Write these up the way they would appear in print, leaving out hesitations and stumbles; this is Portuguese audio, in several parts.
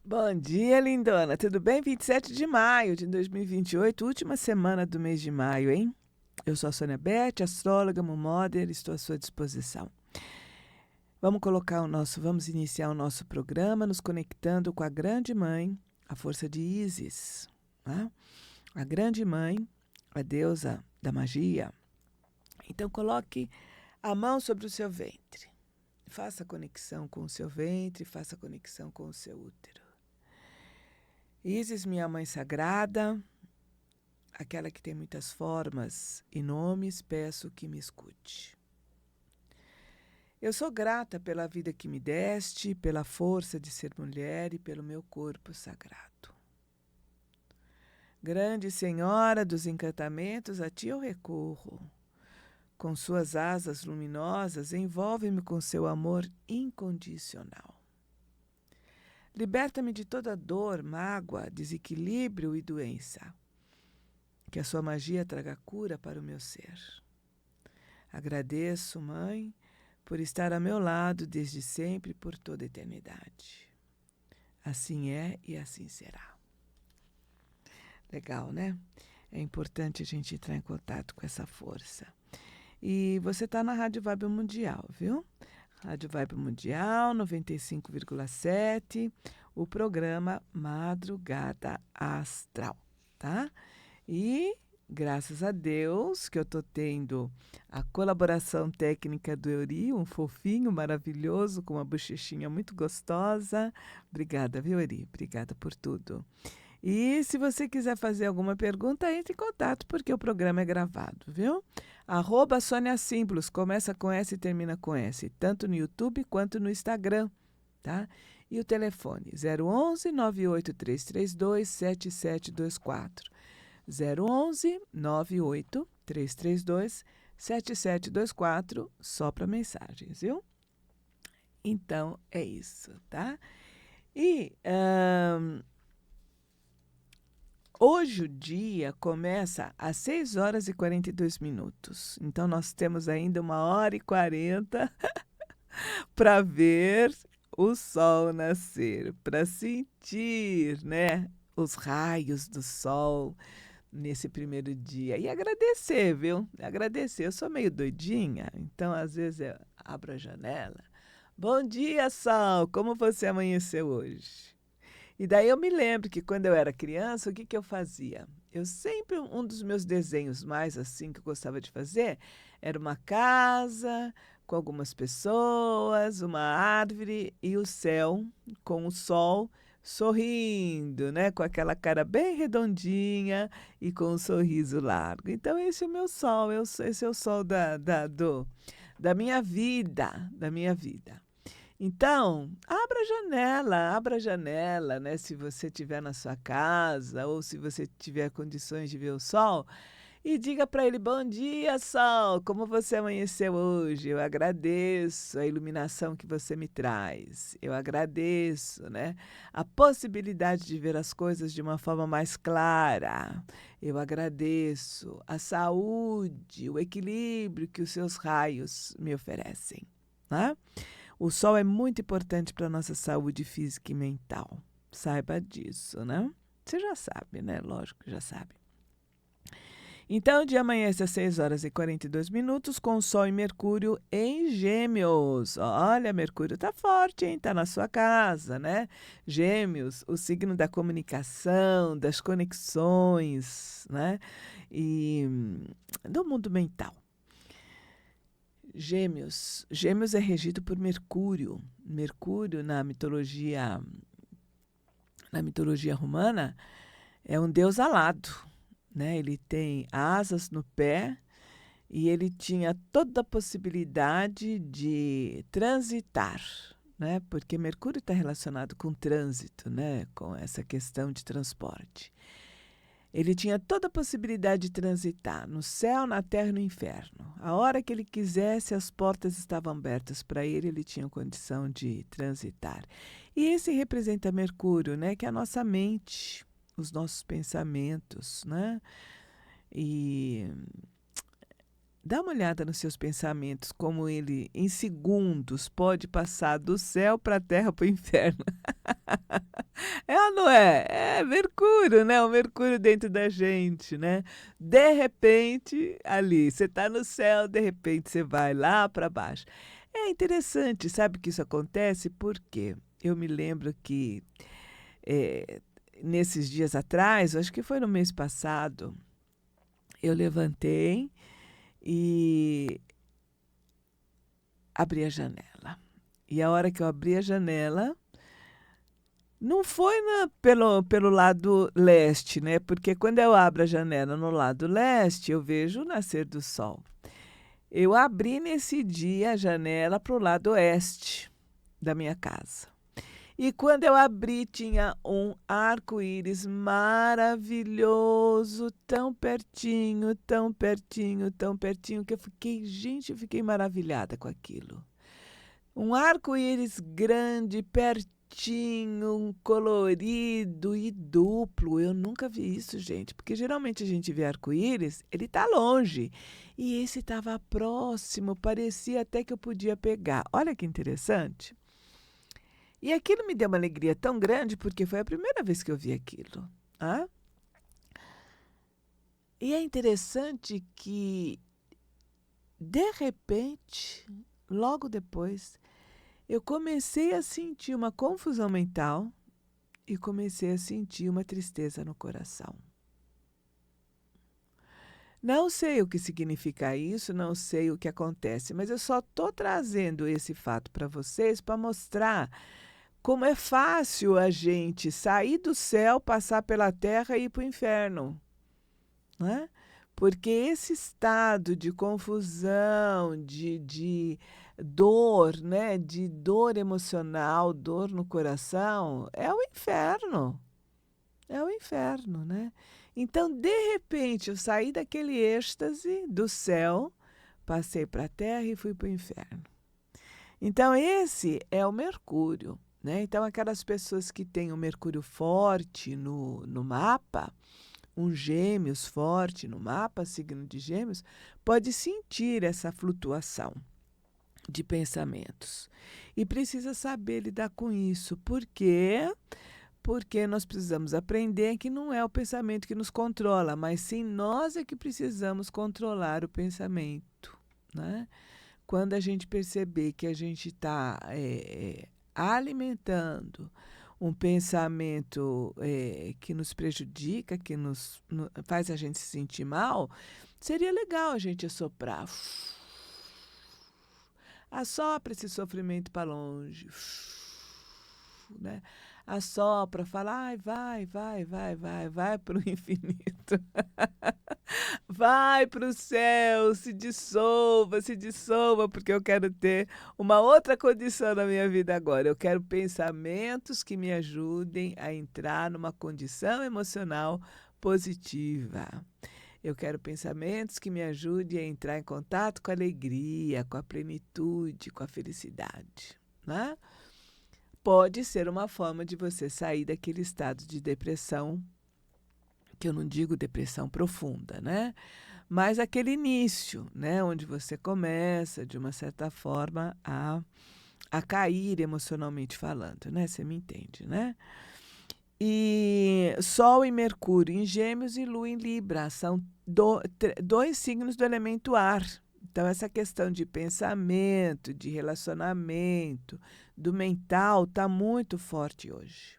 Bom dia, lindona. Tudo bem? 27 de maio de 2028, última semana do mês de maio, hein? Eu sou a Sônia Beth, astróloga, Mumodder, estou à sua disposição. Vamos iniciar o nosso programa nos conectando com a Grande Mãe, a força de Ísis, né? A Grande Mãe, a deusa da magia. Então coloque a mão sobre o seu ventre. Faça conexão com o seu ventre, faça conexão com o seu útero. Ísis, minha mãe sagrada, aquela que tem muitas formas e nomes, peço que me escute. Eu sou grata pela vida que me deste, pela força de ser mulher e pelo meu corpo sagrado. Grande Senhora dos encantamentos, a ti eu recorro. Com suas asas luminosas, envolve-me com seu amor incondicional. Liberta-me de toda dor, mágoa, desequilíbrio e doença. Que a sua magia traga cura para o meu ser. Agradeço, Mãe, por estar a meu lado desde sempre e por toda a eternidade. Assim é e assim será. Legal, né? É importante a gente entrar em contato com essa força. E você está na Rádio Vibe Mundial, viu? Rádio Vibe Mundial, 95,7, o programa Madrugada Astral, tá? E graças a Deus que eu estou tendo a colaboração técnica do Euri, um fofinho maravilhoso, com uma bochechinha muito gostosa. Obrigada, viu, Euri? Obrigada por tudo. E se você quiser fazer alguma pergunta, entre em contato, porque o programa é gravado, viu? @Sônia Símbolos, começa com S e termina com S, tanto no YouTube quanto no Instagram, tá? E o telefone, 011 98332 7724. 011 98332 7724, só para mensagens, viu? Então, é isso, tá? E hoje o dia começa às 6h42. Então, nós temos ainda 1h40 para ver o sol nascer, para sentir, né, os raios do sol nesse primeiro dia. E agradecer, viu? Agradecer. Eu sou meio doidinha, então às vezes eu abro a janela. Bom dia, sol! Como você amanheceu hoje? E daí eu me lembro que quando eu era criança, o que eu fazia? Eu sempre, um dos meus desenhos mais assim que eu gostava de fazer, era uma casa com algumas pessoas, uma árvore e o céu com o sol sorrindo, né? Com aquela cara bem redondinha e com um sorriso largo. Então esse é o meu sol, esse é o sol da minha vida, da minha vida. Então, abra a janela, né? Se você estiver na sua casa ou se você tiver condições de ver o sol, e diga para ele: bom dia, sol, como você amanheceu hoje? Eu agradeço a iluminação que você me traz. Eu agradeço, né, a possibilidade de ver as coisas de uma forma mais clara. Eu agradeço a saúde, o equilíbrio que os seus raios me oferecem, né? O sol é muito importante para a nossa saúde física e mental. Saiba disso, né? Você já sabe, né? Lógico que já sabe. Então, o dia amanhece às 6h42, com o Sol e Mercúrio em Gêmeos. Olha, Mercúrio está forte, hein? Está na sua casa, né? Gêmeos, o signo da comunicação, das conexões, né? E do mundo mental. Gêmeos. Gêmeos é regido por Mercúrio. Mercúrio, na mitologia romana, é um deus alado, né? Ele tem asas no pé e ele tinha toda a possibilidade de transitar, né? Porque Mercúrio está relacionado com trânsito, né? Com essa questão de transporte. Ele tinha toda a possibilidade de transitar no céu, na terra e no inferno. A hora que ele quisesse, as portas estavam abertas para ele, ele tinha condição de transitar. E esse representa Mercúrio, né? Que é a nossa mente, os nossos pensamentos, né? E dá uma olhada nos seus pensamentos, como ele, em segundos, pode passar do céu para a terra, para o inferno. não é? É Mercúrio, né? O Mercúrio dentro da gente, né? De repente, ali, você está no céu, de repente você vai lá para baixo. É interessante, sabe que isso acontece? Porque eu me lembro que eh, nesses dias atrás, acho que foi no mês passado, eu levantei e abri a janela. E a hora que eu abri a janela, não foi pelo lado leste, né? Porque quando eu abro a janela no lado leste, eu vejo o nascer do sol. Eu abri nesse dia a janela para o lado oeste da minha casa. E quando eu abri, tinha um arco-íris maravilhoso, tão pertinho, tão pertinho, tão pertinho, que eu fiquei, gente, eu fiquei maravilhada com aquilo. Um arco-íris grande, pertinho, colorido e duplo. Eu nunca vi isso, gente, porque geralmente a gente vê arco-íris, ele está longe. E esse estava próximo, parecia até que eu podia pegar. Olha que interessante. E aquilo me deu uma alegria tão grande, porque foi a primeira vez que eu vi aquilo. Ah? E é interessante que, de repente, logo depois, eu comecei a sentir uma confusão mental e comecei a sentir uma tristeza no coração. Não sei o que significa isso, não sei o que acontece, mas eu só estou trazendo esse fato para vocês para mostrar como é fácil a gente sair do céu, passar pela terra e ir para o inferno, né? Porque esse estado de confusão, de dor, né? De dor emocional, dor no coração, é o inferno. É o inferno, né? Então, de repente, eu saí daquele êxtase do céu, passei para a terra e fui para o inferno. Então, esse é o Mercúrio, né? Então, aquelas pessoas que têm o Mercúrio forte no mapa, um Gêmeos forte no mapa, signo de Gêmeos, pode sentir essa flutuação de pensamentos. E precisa saber lidar com isso. Por quê? Porque nós precisamos aprender que não é o pensamento que nos controla, mas sim nós é que precisamos controlar o pensamento, né? Quando a gente perceber que a gente está alimentando um pensamento que nos prejudica, que faz a gente se sentir mal, seria legal a gente assoprar. Assopra esse sofrimento para longe, né? Assopra, fala, ai, vai para o infinito. Vai para o céu, se dissolva, porque eu quero ter uma outra condição na minha vida agora. Eu quero pensamentos que me ajudem a entrar numa condição emocional positiva. Eu quero pensamentos que me ajudem a entrar em contato com a alegria, com a plenitude, com a felicidade, né? Pode ser uma forma de você sair daquele estado de depressão, que eu não digo depressão profunda, né? Mas aquele início, né? Onde você começa, de uma certa forma, a cair emocionalmente falando, né? Você me entende, né? E Sol e Mercúrio em Gêmeos e Lua em Libra são dois signos do elemento ar. Então, essa questão de pensamento, de relacionamento, do mental, está muito forte hoje.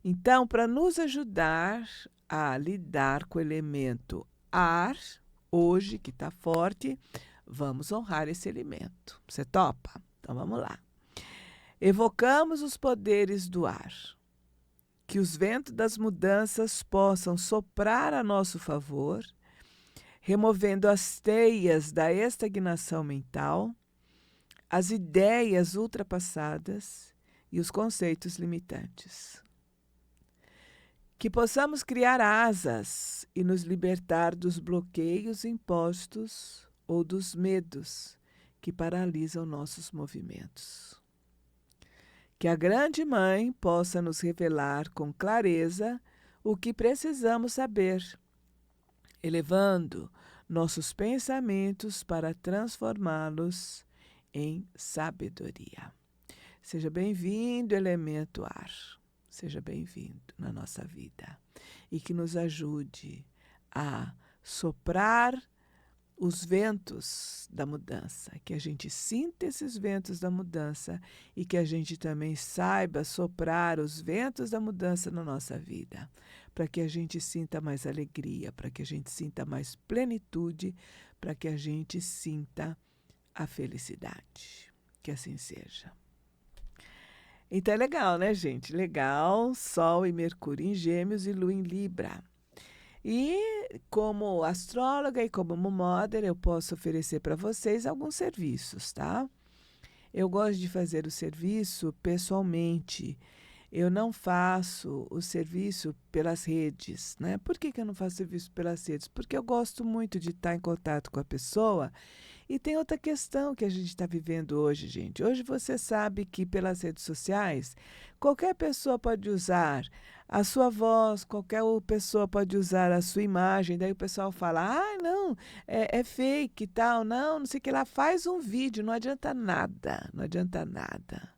Então, para nos ajudar a lidar com o elemento ar, hoje, que está forte, vamos honrar esse elemento. Você topa? Então, vamos lá. Evocamos os poderes do ar. Que os ventos das mudanças possam soprar a nosso favor, removendo as teias da estagnação mental, as ideias ultrapassadas e os conceitos limitantes. Que possamos criar asas e nos libertar dos bloqueios impostos ou dos medos que paralisam nossos movimentos. Que a Grande Mãe possa nos revelar com clareza o que precisamos saber, elevando nossos pensamentos para transformá-los em sabedoria. Seja bem-vindo, elemento ar. seja bem-vindo na nossa vida e que nos ajude a soprar os ventos da mudança, que a gente sinta esses ventos da mudança e que a gente também saiba soprar os ventos da mudança na nossa vida, para que a gente sinta mais alegria, para que a gente sinta mais plenitude, para que a gente sinta a felicidade. Que assim seja. Então é legal, né, gente? Legal, Sol e Mercúrio em Gêmeos e Lua em Libra. E como astróloga e como mother, eu posso oferecer para vocês alguns serviços, tá? Eu gosto de fazer o serviço pessoalmente. Eu não faço o serviço pelas redes, né? Por que eu não faço serviço pelas redes? Porque eu gosto muito de estar em contato com a pessoa. E tem outra questão que a gente está vivendo hoje, gente. Hoje você sabe que pelas redes sociais, qualquer pessoa pode usar a sua voz, qualquer pessoa pode usar a sua imagem. Daí o pessoal fala, não, é fake e tal. Não sei o que lá. Faz um vídeo, não adianta nada, não adianta nada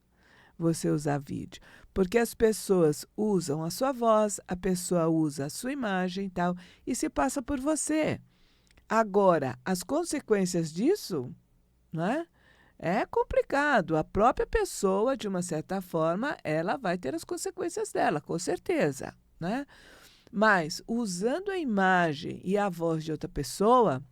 você usar vídeo. Porque as pessoas usam a sua voz, a pessoa usa a sua imagem e tal, e se passa por você. Agora, as consequências disso, né, é complicado. A própria pessoa, de uma certa forma, ela vai ter as consequências dela, com certeza, né? Mas, usando a imagem e a voz de outra pessoa,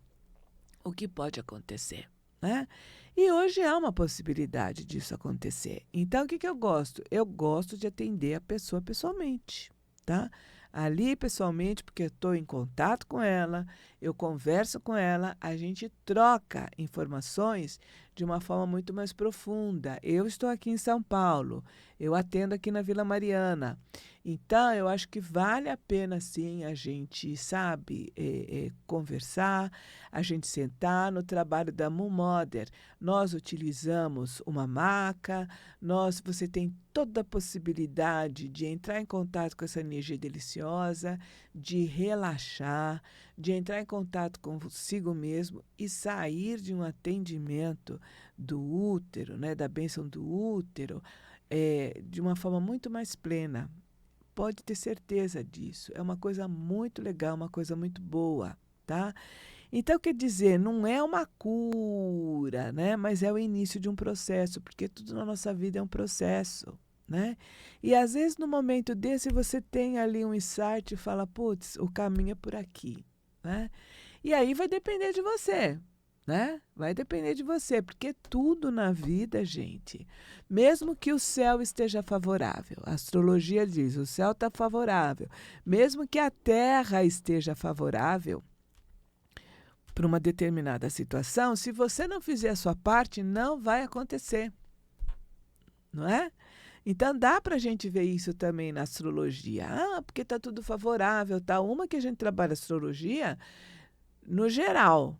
o que pode acontecer, né? E hoje há uma possibilidade disso acontecer. Então, o que eu gosto? Eu gosto de atender a pessoa pessoalmente, tá? Ali pessoalmente, porque eu estou em contato com ela, eu converso com ela, a gente troca informações de uma forma muito mais profunda. Eu estou aqui em São Paulo, eu atendo aqui na Vila Mariana. Então, eu acho que vale a pena, sim, a gente, sabe, conversar, a gente sentar. No trabalho da Mumother, nós utilizamos uma maca, você tem toda a possibilidade de entrar em contato com essa energia deliciosa, de relaxar, de entrar em contato consigo mesmo e sair de um atendimento do útero, né, da bênção do útero, de uma forma muito mais plena. Pode ter certeza disso. É uma coisa muito legal, uma coisa muito boa, tá? Então, quer dizer, não é uma cura, né? Mas é o início de um processo, porque tudo na nossa vida é um processo, né? E às vezes, no momento desse, você tem ali um insight e fala, putz, o caminho é por aqui, né? E aí vai depender de você, né? Vai depender de você, porque tudo na vida, gente, mesmo que o céu esteja favorável, a astrologia diz, o céu está favorável, mesmo que a terra esteja favorável para uma determinada situação, se você não fizer a sua parte, não vai acontecer, não é? Então, dá para a gente ver isso também na astrologia. Porque está tudo favorável, tá? Uma que a gente trabalha astrologia no geral,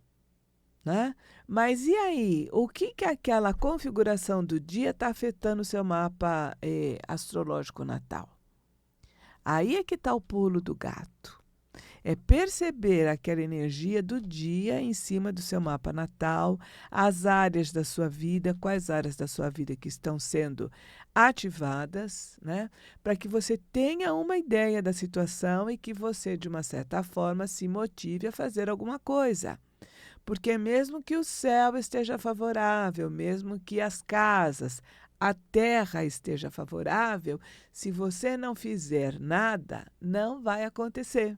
né? Mas e aí? O que aquela configuração do dia está afetando o seu mapa astrológico natal? Aí é que está o pulo do gato. É perceber aquela energia do dia em cima do seu mapa natal, as áreas da sua vida, quais áreas da sua vida que estão sendo ativadas, né? Para que você tenha uma ideia da situação e que você, de uma certa forma, se motive a fazer alguma coisa. Porque mesmo que o céu esteja favorável, mesmo que as casas, a terra esteja favorável, se você não fizer nada, não vai acontecer.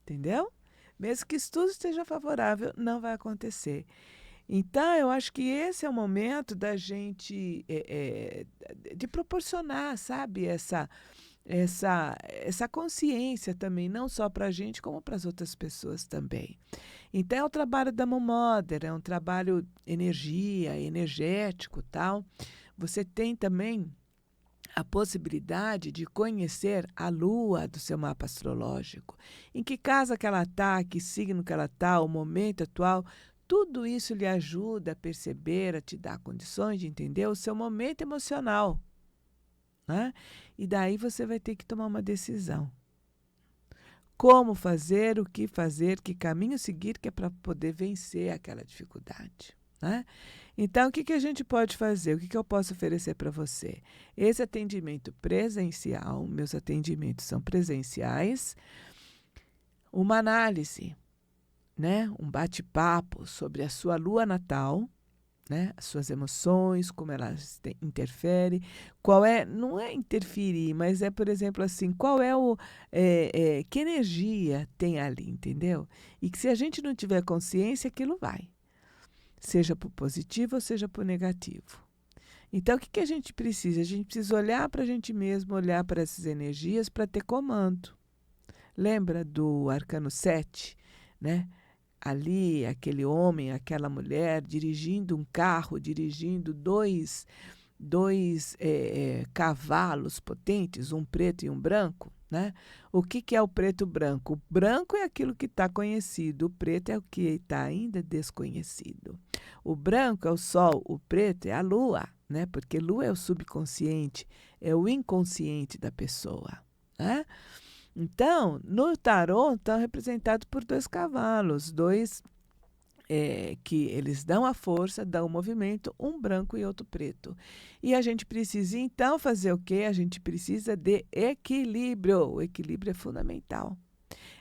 Entendeu? Mesmo que tudo esteja favorável, não vai acontecer. Então, eu acho que esse é o momento da gente de proporcionar, sabe, essa consciência também, não só para a gente, como para as outras pessoas também. Então, é o trabalho da Mumother, é um trabalho energético, tal. Você tem também a possibilidade de conhecer a lua do seu mapa astrológico. Em que casa que ela está, que signo que ela está, o momento atual, tudo isso lhe ajuda a perceber, a te dar condições de entender o seu momento emocional, né? E daí você vai ter que tomar uma decisão. Como fazer, o que fazer, que caminho seguir, que é para poder vencer aquela dificuldade, né? Então, o que a gente pode fazer? O que eu posso oferecer para você? Esse atendimento presencial, meus atendimentos são presenciais, uma análise, né? Um bate-papo sobre a sua lua natal, né? As suas emoções, como elas interferem, não é interferir, mas é, por exemplo, assim, qual é que energia tem ali, entendeu? E que se a gente não tiver consciência, aquilo vai, seja por positivo ou seja por negativo. Então, o que a gente precisa? A gente precisa olhar para a gente mesmo, olhar para essas energias para ter comando. Lembra do Arcano 7, né? Ali, aquele homem, aquela mulher dirigindo um carro, dirigindo dois cavalos potentes, um preto e um branco, né? O que é o preto e o branco? O branco é aquilo que está conhecido, o preto é o que está ainda desconhecido. O branco é o sol, o preto é a lua, né? Porque lua é o subconsciente, é o inconsciente da pessoa, né? Então, no tarô, estão representados por dois cavalos, que eles dão a força, dão o movimento, um branco e outro preto. E a gente precisa, então, fazer o quê? A gente precisa de equilíbrio. O equilíbrio é fundamental.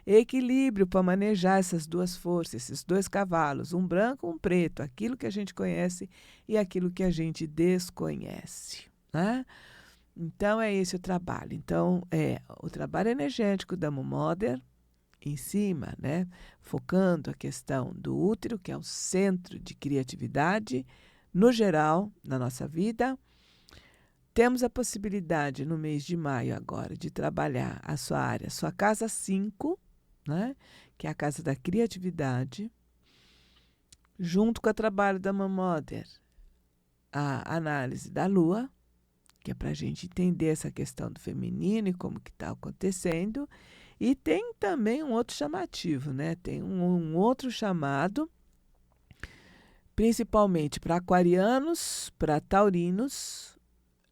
Equilíbrio para manejar essas duas forças, esses dois cavalos, um branco e um preto, aquilo que a gente conhece e aquilo que a gente desconhece, né? Então, é esse o trabalho. Então, o trabalho energético da Mother, em cima, né? Focando a questão do útero, que é o centro de criatividade, no geral, na nossa vida. Temos a possibilidade, no mês de maio agora, de trabalhar a sua área, sua casa 5, né? Que é a casa da criatividade, junto com o trabalho da Mother, a análise da lua, que é para a gente entender essa questão do feminino e como que está acontecendo. E tem também um outro chamativo, né? Tem um outro chamado, principalmente para aquarianos, para taurinos,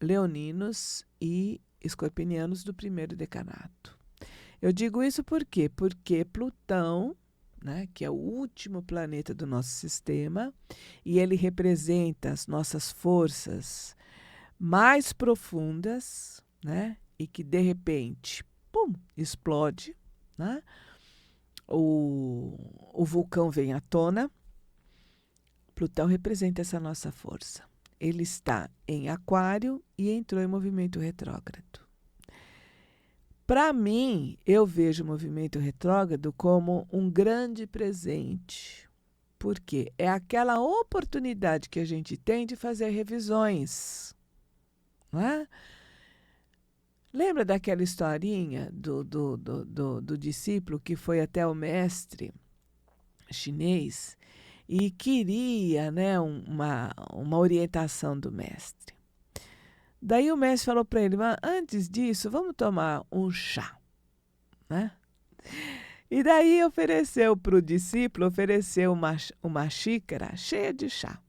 leoninos e escorpinianos do primeiro decanato. Eu digo isso por quê? Porque Plutão, né, que é o último planeta do nosso sistema, e ele representa as nossas forças mais profundas, né? E que de repente, pum, explode, né? O vulcão vem à tona. Plutão representa essa nossa força. Ele está em Aquário e entrou em movimento retrógrado. Para mim, eu vejo o movimento retrógrado como um grande presente, porque é aquela oportunidade que a gente tem de fazer revisões. Não é? Lembra daquela historinha do discípulo que foi até o mestre chinês e queria, né, uma orientação do mestre? Daí o mestre falou para ele, mas antes disso, vamos tomar um chá, né? E daí ofereceu para o discípulo, uma xícara cheia de chá.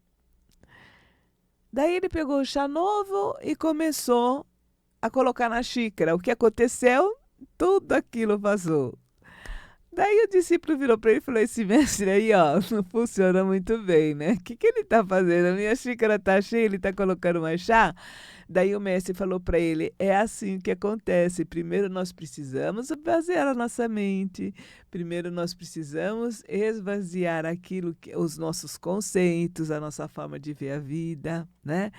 Daí ele pegou o chá novo e começou a colocar na xícara. O que aconteceu? Tudo aquilo vazou. Daí o discípulo virou para ele e falou, esse mestre aí, ó, não funciona muito bem, né? O que ele está fazendo? A minha xícara está cheia, ele está colocando mais chá? Daí o mestre falou para ele, é assim que acontece. Primeiro nós precisamos esvaziar a nossa mente. Primeiro nós precisamos esvaziar os nossos conceitos, a nossa forma de ver a vida, né?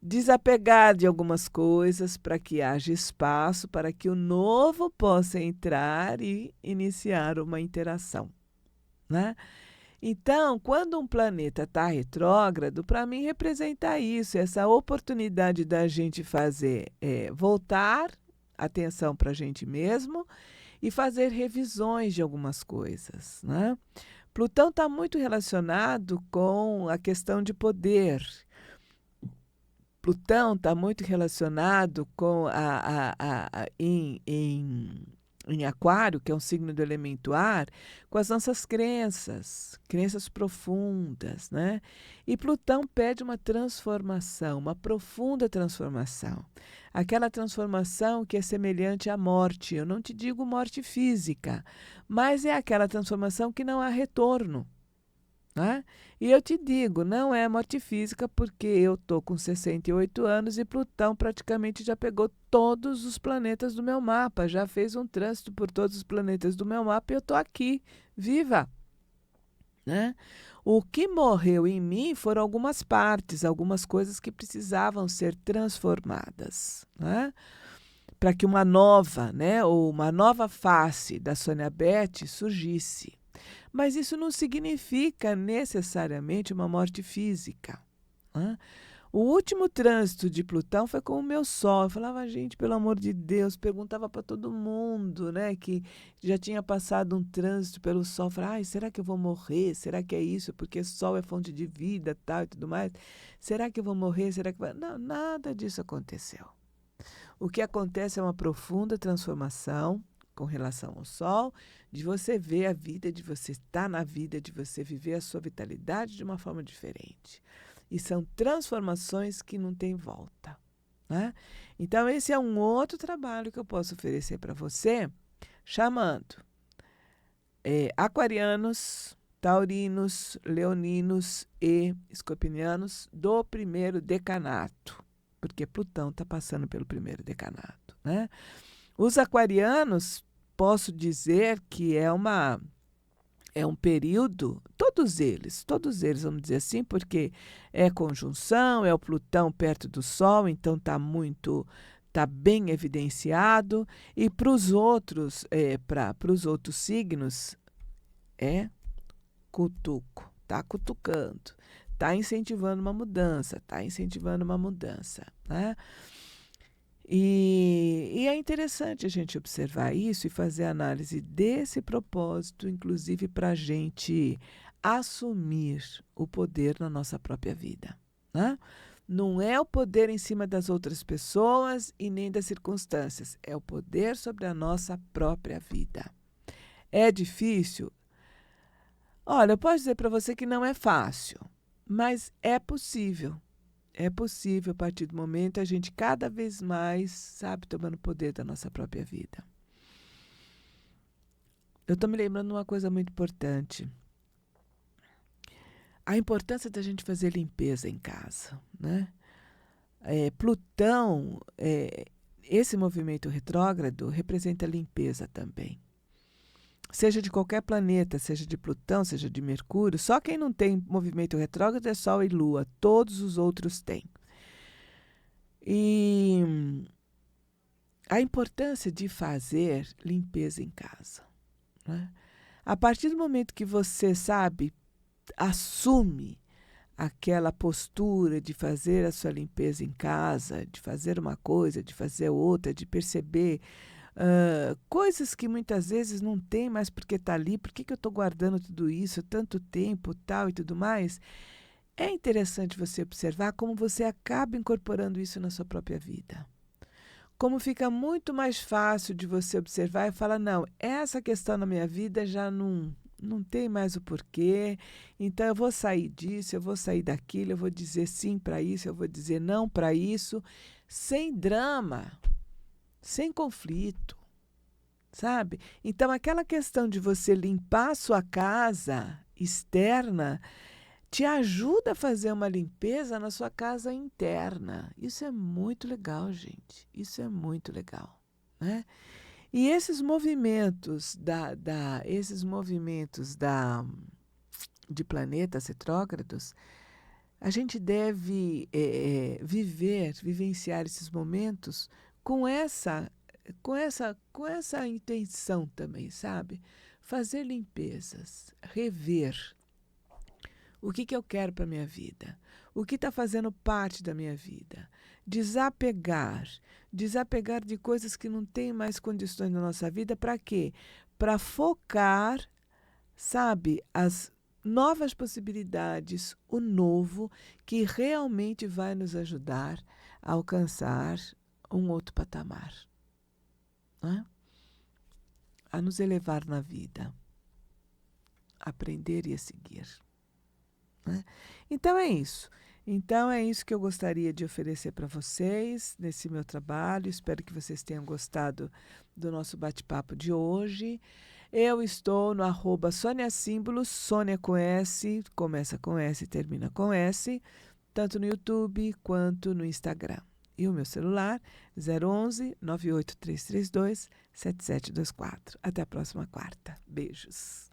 Desapegar de algumas coisas para que haja espaço para que o novo possa entrar e iniciar uma interação, né? Então, quando um planeta está retrógrado, para mim representa isso, essa oportunidade da gente voltar atenção para a gente mesmo e fazer revisões de algumas coisas, né? Plutão está muito relacionado com a questão de poder. Plutão está muito relacionado com em Aquário, que é um signo do elemento ar, com as nossas crenças profundas, né? E Plutão pede uma transformação, uma profunda transformação. Aquela transformação que é semelhante à morte. Eu não te digo morte física, mas é aquela transformação que não há retorno. né? E eu te digo, não é morte física, porque eu tô com 68 anos e Plutão praticamente já pegou todos os planetas do meu mapa, já fez um trânsito por todos os planetas do meu mapa e eu tô aqui, viva, né? O que morreu em mim foram algumas partes, algumas coisas que precisavam ser transformadas, né? Para que uma nova, né, ou uma nova face da Sônia Beth surgisse. Mas isso não significa necessariamente uma morte física, né? O último trânsito de Plutão foi com o meu Sol. Eu falava, gente, pelo amor de Deus, perguntava para todo mundo, né, que já tinha passado um trânsito pelo Sol. Eu falava, ai, será que eu vou morrer? Será que é isso? Porque Sol é fonte de vida, tal e tudo mais. Será que eu vou morrer? Será que vai... Não, nada disso aconteceu. O que acontece é uma profunda transformação com relação ao Sol, de você ver a vida, de você estar na vida, de você viver a sua vitalidade de uma forma diferente. E são transformações que não têm volta, né? Então, esse é um outro trabalho que eu posso oferecer para você, chamando aquarianos, taurinos, leoninos e escorpianos do primeiro decanato, porque Plutão está passando pelo primeiro decanato, né? Os aquarianos, posso dizer que é um período, todos eles, vamos dizer assim, porque é conjunção, é o Plutão perto do Sol, então está bem evidenciado, e para os outros, para os outros signos, é cutuco, está cutucando, está incentivando uma mudança, está incentivando uma mudança, né? E é interessante a gente observar isso e fazer análise desse propósito, inclusive para a gente assumir o poder na nossa própria vida, né? Não é o poder em cima das outras pessoas e nem das circunstâncias, é o poder sobre a nossa própria vida. É difícil? Olha, eu posso dizer para você que não é fácil, mas é possível. É possível, a partir do momento, a gente cada vez mais, sabe, tomando poder da nossa própria vida. Eu estou me lembrando de uma coisa muito importante. A importância da gente fazer limpeza em casa, né? Plutão, esse movimento retrógrado, representa limpeza também. Seja de qualquer planeta, seja de Plutão, seja de Mercúrio, só quem não tem movimento retrógrado é Sol e Lua, todos os outros têm. E a importância de fazer limpeza em casa, né? A partir do momento que você, sabe, assume aquela postura de fazer a sua limpeza em casa, de fazer uma coisa, de fazer outra, de perceber coisas que muitas vezes não tem mais porque está ali, por que eu estou guardando tudo isso, tanto tempo, tal e tudo mais, é interessante você observar como você acaba incorporando isso na sua própria vida. Como fica muito mais fácil de você observar e falar, não, essa questão na minha vida já não tem mais o porquê, então eu vou sair disso, eu vou sair daquilo, eu vou dizer sim para isso, eu vou dizer não para isso, sem drama, sem conflito, sabe? Então, aquela questão de você limpar a sua casa externa te ajuda a fazer uma limpeza na sua casa interna. Isso é muito legal, gente. Isso é muito legal, né? E esses movimentos de planetas retrógrados, a gente deve vivenciar esses momentos com essa intenção também, sabe? Fazer limpezas, rever o que eu quero para a minha vida, o que está fazendo parte da minha vida. Desapegar de coisas que não têm mais condições na nossa vida. Para quê? Para focar, sabe, as novas possibilidades, o novo, que realmente vai nos ajudar a alcançar um outro patamar, né? A nos elevar na vida, aprender e a seguir, né? Então é isso. Então é isso que eu gostaria de oferecer para vocês nesse meu trabalho. Espero que vocês tenham gostado do nosso bate-papo de hoje. Eu estou no @Sônia Símbolos, Sônia com S, começa com S e termina com S, tanto no YouTube quanto no Instagram. E o meu celular, 011 98332 7724. Até a próxima quarta. Beijos.